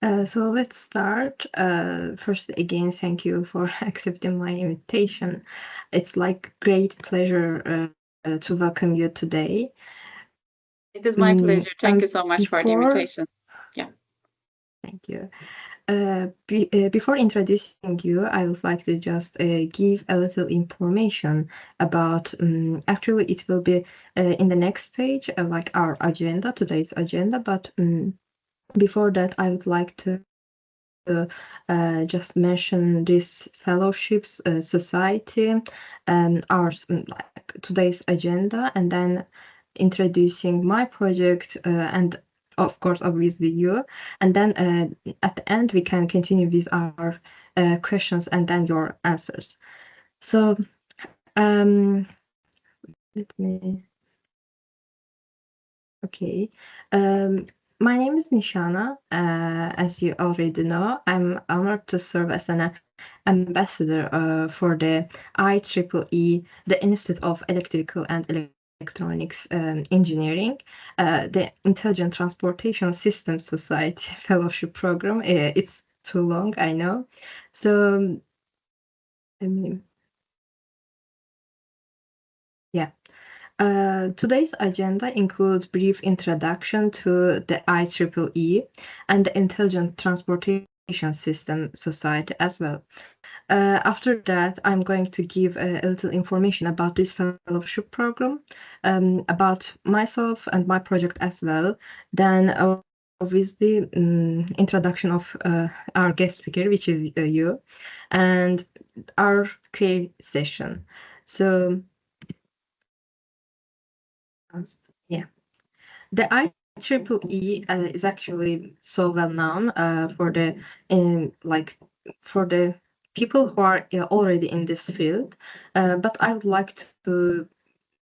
So let's start. First, again, thank you for accepting my invitation. It's like great pleasure to welcome you today. It is my pleasure. Thank you And so much for the invitation. Yeah. thank you. Before introducing you, I would like to just give a little information about. Actually, it will be in the next page, like our agenda, today's agenda. But before that, I would like to just mention this fellowships society, our like today's agenda, and then introducing my project and of course obviously you, and then at the end we can continue with our questions and then your answers. So let me okay. My name is Nishana. As you already know, I'm honored to serve as an ambassador for the IEEE, the Institute of Electrical and Electronics Engineering, the Intelligent Transportation Systems Society Fellowship Program. It's too long, I know. So, I mean, yeah. Today's agenda includes brief introduction to the IEEE and the Intelligent Transportation System Society as well. After that, I'm going to give a little information about this fellowship program, about myself and my project as well. Then, obviously, introduction of our guest speaker, which is you, and our Q&A session. So, yeah. The IEEE is actually so well known for the like for the people who are already in this field, but I would like to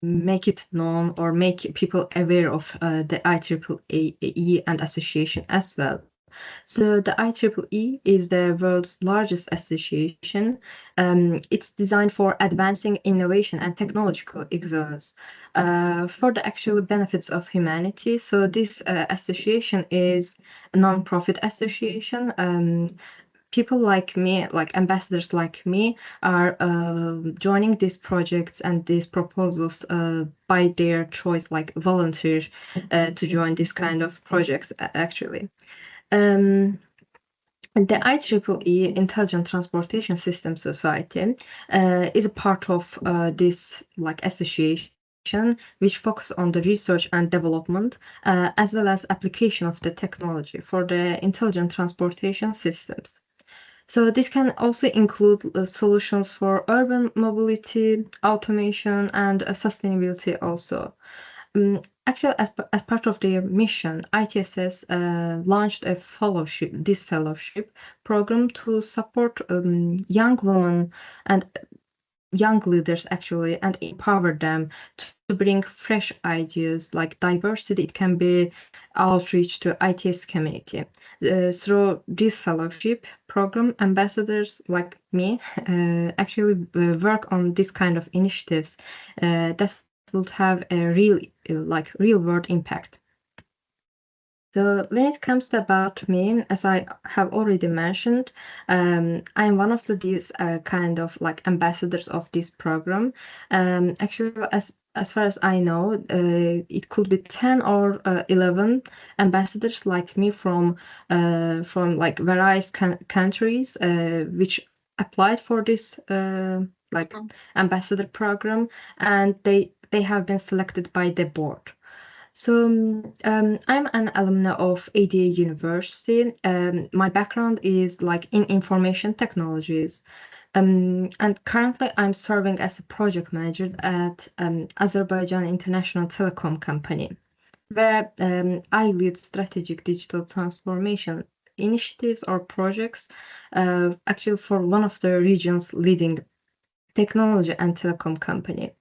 make it known or make people aware of the IEEE and association as well. So the IEEE is the world's largest association. It's designed for advancing innovation and technological excellence for the actual benefits of humanity. So this association is a non-profit association. People like me, like ambassadors like me, are joining these projects and these proposals by their choice, like volunteer to join this kind of projects actually. Um, the IEEE Intelligent Transportation System Society is a part of this like association which focus on the research and development as well as application of the technology for the intelligent transportation systems. So this can also include solutions for urban mobility, automation, and sustainability also. Actually, as part of their mission, ITSS launched this fellowship program to support young women and young leaders actually, and empower them to bring fresh ideas like diversity. It can be outreach to ITS community. Through this fellowship program, ambassadors like me actually work on this kind of initiatives that will have a real world impact. So when it comes to about me, as I have already mentioned, I'm one of these kind of like ambassadors of this program. Actually, as far as I know, it could be 10 or 11 ambassadors like me from like various countries which applied for this like ambassador program, and they have been selected by the board. So I'm an alumna of ADA University. My background is like in information technologies. And currently I'm serving as a project manager at Azerbaijan International Telecom Company, where I lead strategic digital transformation initiatives or projects, actually for one of the region's leading technology and telecom company.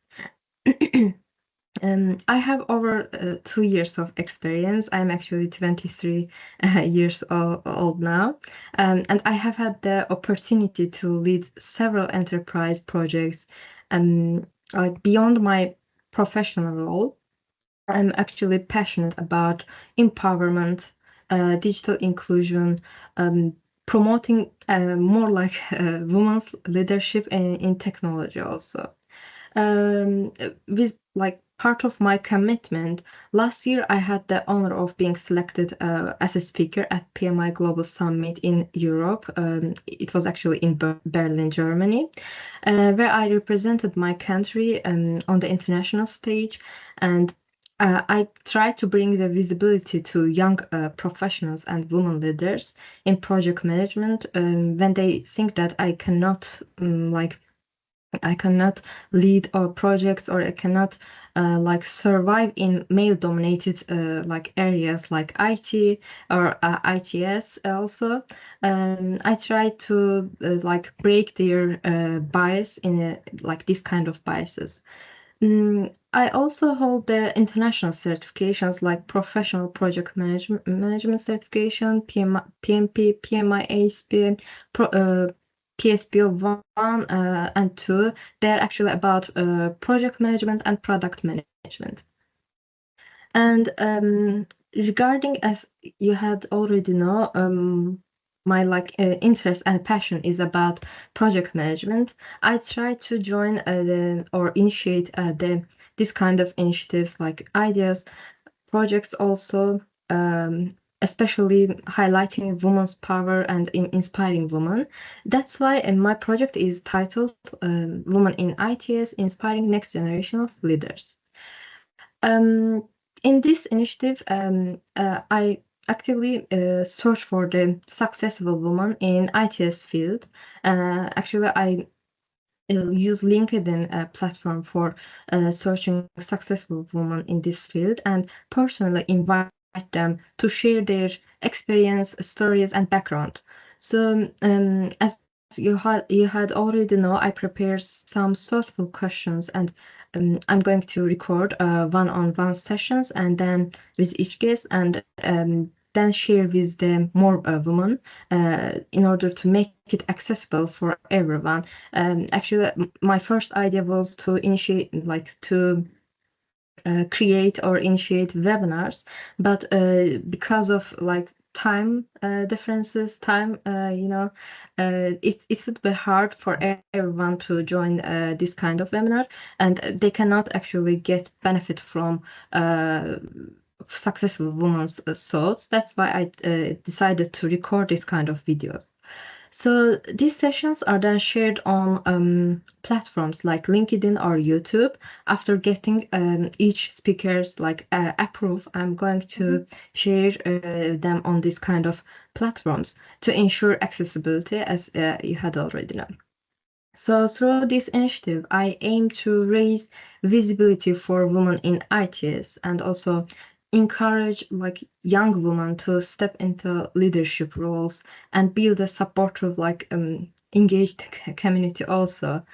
I have over 2 years of experience. I'm actually 23 years old now, and I have had the opportunity to lead several enterprise projects. Like beyond my professional role, I'm actually passionate about empowerment, digital inclusion, promoting more like women's leadership in technology also. With like part of my commitment, last year I had the honor of being selected as a speaker at PMI Global Summit in Europe. It was actually in Berlin, Germany, where I represented my country on the international stage, and I try to bring the visibility to young professionals and women leaders in project management when they think that I cannot lead projects, or I cannot like survive in male-dominated like areas like IT or ITS also. I try to like break their bias in like this kind of biases. I also hold the international certifications like Professional Project Management Certification, PMP, PMI, ASP, PSPO 1 and 2. They're actually about project management and product management. And regarding, as you had already know, my like interest and passion is about project management. I try to join or initiate this kind of initiatives like ideas, projects also, especially highlighting women's power and inspiring women. That's why my project is titled Women in ITS, Inspiring Next Generation of Leaders. In this initiative, I actively search for the successful woman in ITS field. Actually, I use LinkedIn platform for searching successful women in this field, and personally invite them to share their experience, stories, and background. So, as you had already know, I prepared some thoughtful questions, and I'm going to record one-on-one sessions, and then with each guest, and then share with them more women in order to make it accessible for everyone. Actually, my first idea was to initiate, like to create or initiate webinars, but because of like time differences, it would be hard for everyone to join this kind of webinar, and they cannot actually get benefit from successful women's thoughts. That's why I decided to record this kind of videos. So these sessions are then shared on platforms like LinkedIn or YouTube. After getting each speaker's like approve, I'm going to share them on this kind of platforms to ensure accessibility, as you had already known. So through this initiative, I aim to raise visibility for women in ITS and also encourage like young women to step into leadership roles and build a supportive, like engaged community also.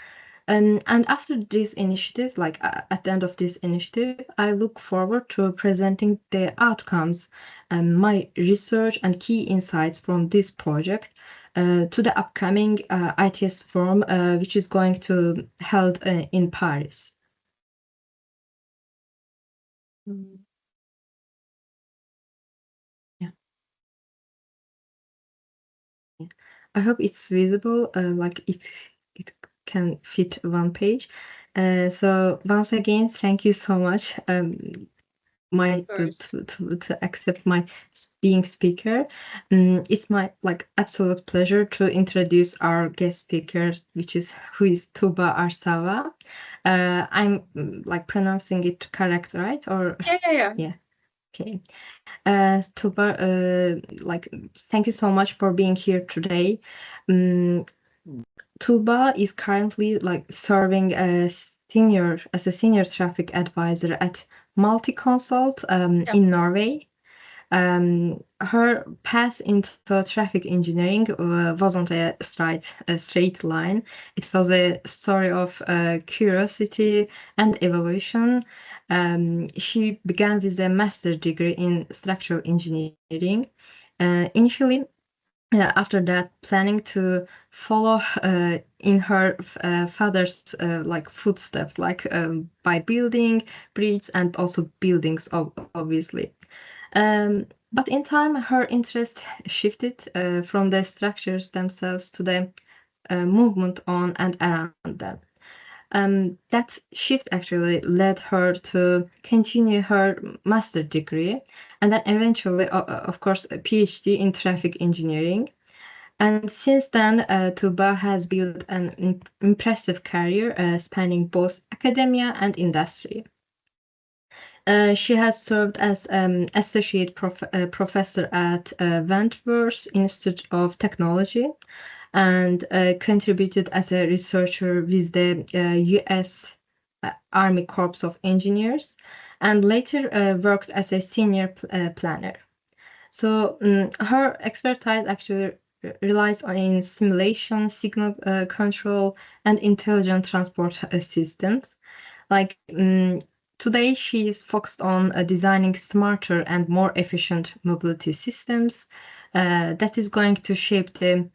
And after this initiative, like at the end of this initiative, I look forward to presenting the outcomes and my research and key insights from this project to the upcoming ITS forum, which is going to held in Paris. Yeah. I hope it's visible, like it can fit one page. So once again, thank you so much. To accept my being speaker. It's my like absolute pleasure to introduce our guest speaker, who is Tuğba Arsava. I'm like pronouncing it correct, right? Or Yeah. Yeah. Okay. Tuğba, like thank you so much for being here today. Tuğba is currently like serving as a senior traffic advisor at Multiconsult in Norway. Her path into traffic engineering wasn't a straight line. It was a story of curiosity and evolution. She began with a master's degree in structural engineering. Initially, after that, planning to follow in her father's like footsteps, like by building bridges and also buildings, obviously. But in time, her interest shifted from the structures themselves to the movement on and around them. That shift actually led her to continue her master degree and then eventually, of course, a PhD in traffic engineering. And since then, Tuğba has built an impressive career spanning both academia and industry. She has served as associate professor at Wentworth Institute of Technology and contributed as a researcher with the U.S. Army Corps of Engineers, and later worked as a senior planner. So her expertise actually relies on in simulation, signal control, and intelligent transport systems. Like today, she is focused on designing smarter and more efficient mobility systems that is going to shape the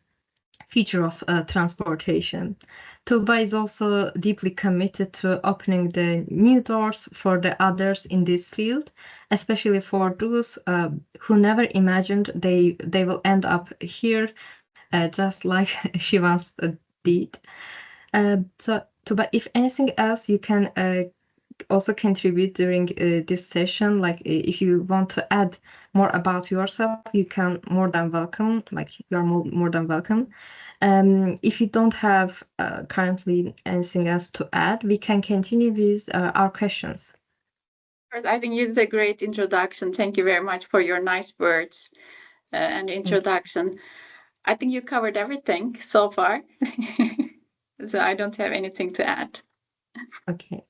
future of transportation. Tuğba is also deeply committed to opening the new doors for the others in this field, especially for those who never imagined they will end up here, just like she once did. So, Tuğba, if anything else, you can also contribute during this session. Like if you want to add more about yourself, you can more than welcome. Like you are more than welcome. If you don't have currently anything else to add, we can continue with our questions. First, I think you did a great introduction. Thank you very much for your nice words and introduction. I think you covered everything so far. So I don't have anything to add. Okay.